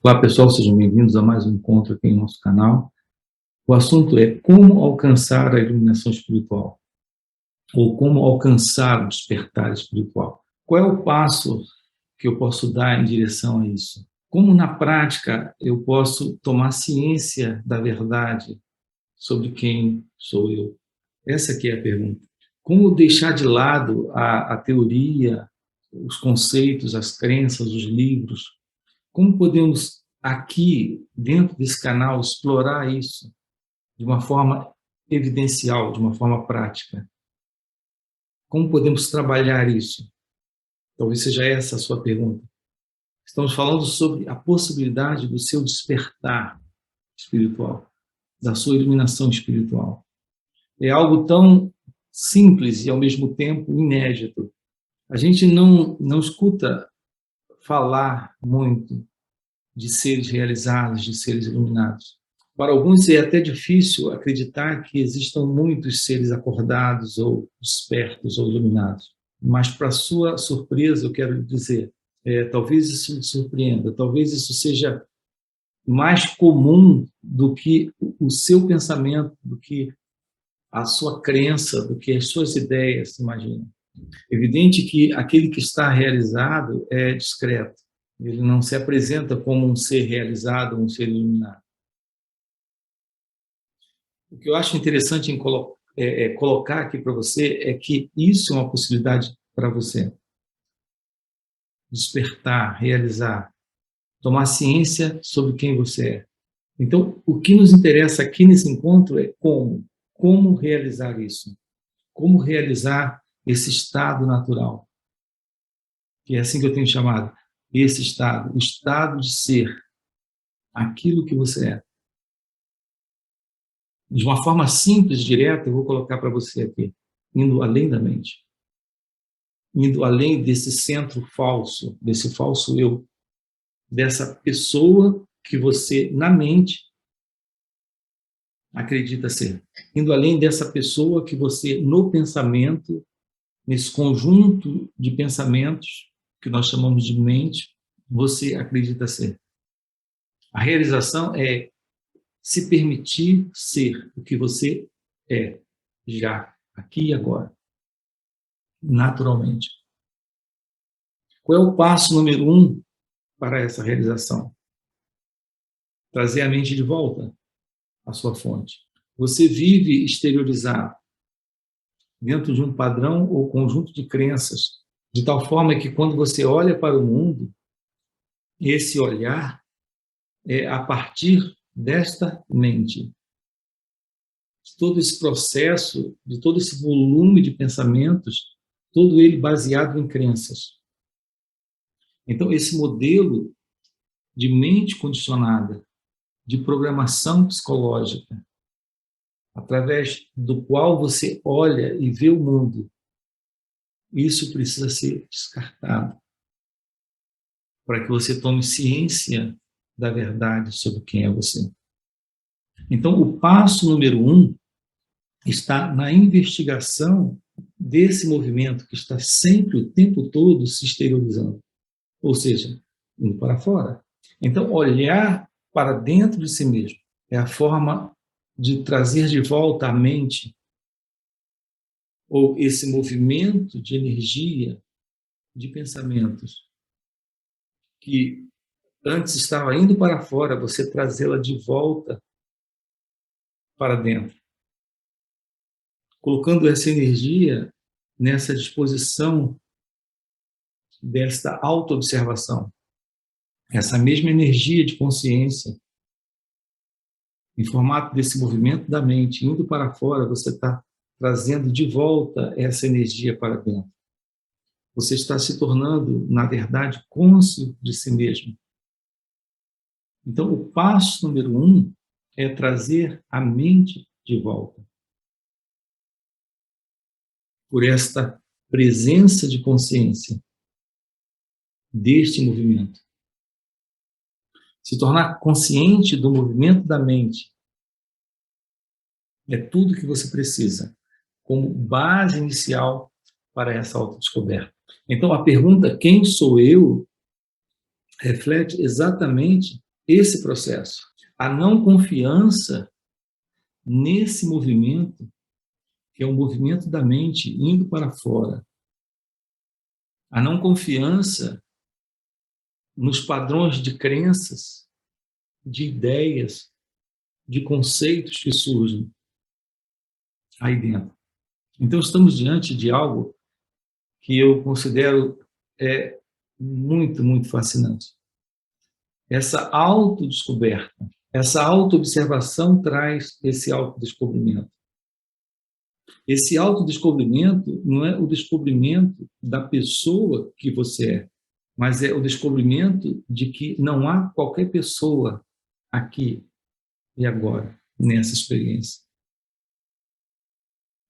Olá pessoal, sejam bem-vindos a mais um encontro aqui no nosso canal. O assunto é como alcançar a iluminação espiritual, ou como alcançar o despertar espiritual. Qual é o passo que eu posso dar em direção a isso? Como na prática eu posso tomar ciência da verdade sobre quem sou eu? Essa aqui é a pergunta. Como deixar de lado a teoria, os conceitos, as crenças, os livros? Como podemos, aqui, dentro desse canal, explorar isso de uma forma evidencial, de uma forma prática? Como podemos trabalhar isso? Talvez seja essa a sua pergunta. Estamos falando sobre a possibilidade do seu despertar espiritual, da sua iluminação espiritual. É algo tão simples e, ao mesmo tempo, inédito. A gente não escuta falar muito de seres realizados, de seres iluminados. Para alguns é até difícil acreditar que existam muitos seres acordados ou despertos ou iluminados. Mas, para sua surpresa, eu quero lhe dizer, talvez isso lhe surpreenda, talvez isso seja mais comum do que o seu pensamento, do que a sua crença, do que as suas ideias, imagina. É evidente que aquele que está realizado é discreto. Ele não se apresenta como um ser realizado, um ser iluminado. O que eu acho interessante em colocar aqui para você é que isso é uma possibilidade para você. Despertar, realizar, tomar ciência sobre quem você é. Então, o que nos interessa aqui nesse encontro é como realizar isso. Como realizar esse estado natural. Que é assim que eu tenho chamado. Esse estado, o estado de ser aquilo que você é. De uma forma simples, direta, eu vou colocar para você aqui, indo além da mente, indo além desse centro falso, desse falso eu, dessa pessoa que você, na mente, acredita ser. Indo além dessa pessoa que você, no pensamento, nesse conjunto de pensamentos, que nós chamamos de mente, você acredita ser. A realização é se permitir ser o que você é, já, aqui e agora, naturalmente. Qual é o passo número 1 para essa realização? Trazer a mente de volta à sua fonte. Você vive exteriorizado dentro de um padrão ou conjunto de crenças, de tal forma que quando você olha para o mundo, esse olhar é a partir desta mente. De todo esse processo, de todo esse volume de pensamentos, todo ele baseado em crenças. Então, esse modelo de mente condicionada, de programação psicológica, através do qual você olha e vê o mundo, isso precisa ser descartado, para que você tome ciência da verdade sobre quem é você. Então, o passo número 1 está na investigação desse movimento que está sempre, o tempo todo, se exteriorizando. Ou seja, indo para fora. Então, olhar para dentro de si mesmo é a forma de trazer de volta à mente, ou esse movimento de energia, de pensamentos, que antes estava indo para fora, você trazê-la de volta para dentro. Colocando essa energia nessa disposição desta autoobservação. Essa mesma energia de consciência, em formato desse movimento da mente, indo para fora, você está trazendo de volta essa energia para dentro. Você está se tornando, na verdade, cônscio de si mesmo. Então, o passo número 1 é trazer a mente de volta. Por esta presença de consciência deste movimento. Se tornar consciente do movimento da mente é tudo que você precisa como base inicial para essa autodescoberta. Então, a pergunta quem sou eu reflete exatamente esse processo. A não confiança nesse movimento, que é um movimento da mente indo para fora. A não confiança nos padrões de crenças, de ideias, de conceitos que surgem aí dentro. Então, estamos diante de algo que eu considero muito, muito fascinante. Essa autodescoberta, essa autoobservação traz esse autodescobrimento. Esse autodescobrimento não é o descobrimento da pessoa que você é, mas é o descobrimento de que não há qualquer pessoa aqui e agora, nessa experiência.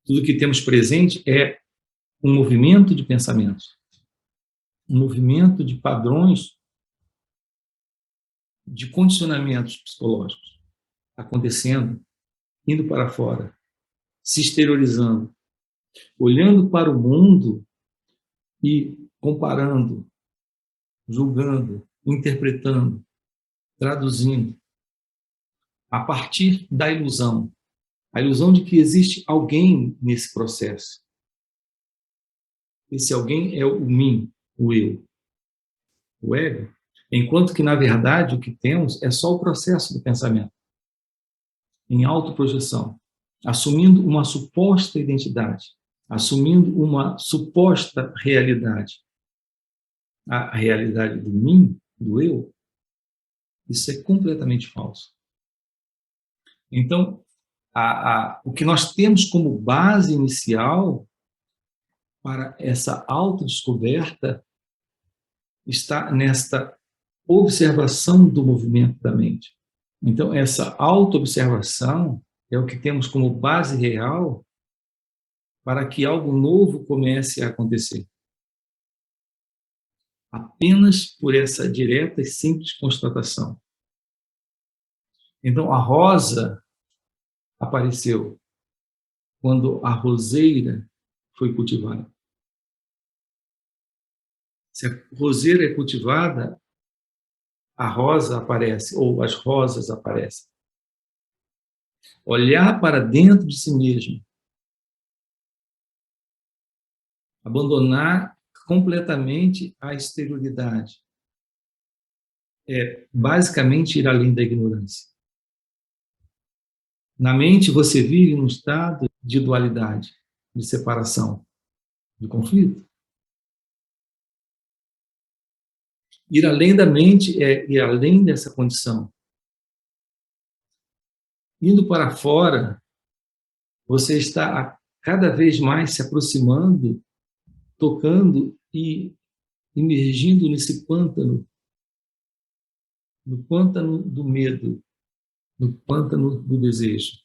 Tudo que temos presente é um movimento de pensamentos, um movimento de padrões, de condicionamentos psicológicos acontecendo, indo para fora, se exteriorizando, olhando para o mundo e comparando, julgando, interpretando, traduzindo, a partir da ilusão, a ilusão de que existe alguém nesse processo. Esse alguém é o mim, o eu, o ego, enquanto que, na verdade, o que temos é só o processo do pensamento, em autoprojeção, assumindo uma suposta identidade, assumindo uma suposta realidade. A realidade do mim, do eu, isso é completamente falso. Então, o que nós temos como base inicial para essa autodescoberta está nesta observação do movimento da mente. Então, essa autoobservação é o que temos como base real para que algo novo comece a acontecer. Apenas por essa direta e simples constatação. Então, a rosa apareceu quando a roseira foi cultivada. Se a roseira é cultivada, a rosa aparece, ou as rosas aparecem. Olhar para dentro de si mesmo. Abandonar completamente a exterioridade. É basicamente ir além da ignorância. Na mente, você vive num estado de dualidade, de separação, de conflito. Ir além da mente é ir além dessa condição. Indo para fora, você está cada vez mais se aproximando, tocando e imergindo nesse pântano, no pântano do medo, no pântano do desejo.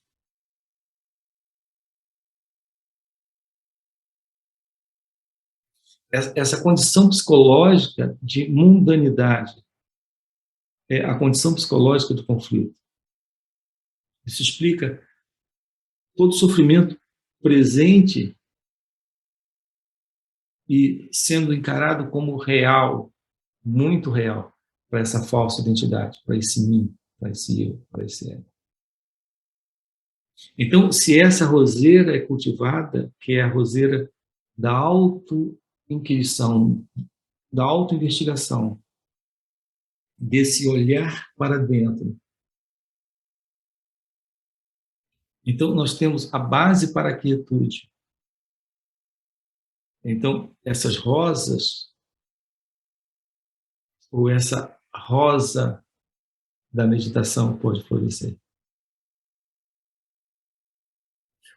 Essa condição psicológica de mundanidade é a condição psicológica do conflito. Isso explica todo o sofrimento presente e sendo encarado como real, muito real, para essa falsa identidade, para esse mim, para esse eu, para esse ego. Então, se essa roseira é cultivada, que é a roseira da auto-inquisição, da auto-investigação, desse olhar para dentro. Então, nós temos a base para a quietude. Então, essas rosas, ou essa rosa da meditação pode florescer.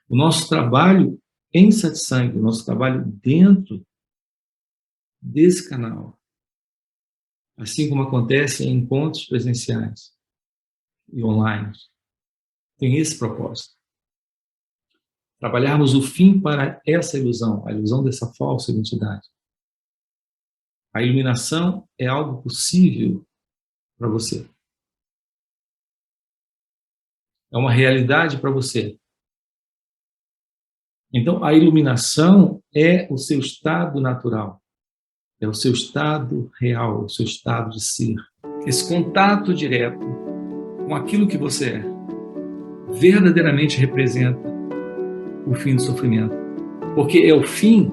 O nosso trabalho em satsang, o nosso trabalho dentro desse canal, assim como acontece em encontros presenciais e online, tem esse propósito. Trabalharmos o fim para essa ilusão, a ilusão dessa falsa identidade. A iluminação é algo possível para você. É uma realidade para você. Então, a iluminação é o seu estado natural, é o seu estado real, o seu estado de ser. esse contato direto com aquilo que você é, verdadeiramente representa o fim do sofrimento. Porque é o fim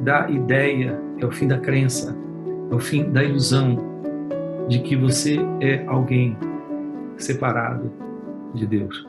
da ideia, é o fim da crença, é o fim da ilusão de que você é alguém separado de Deus.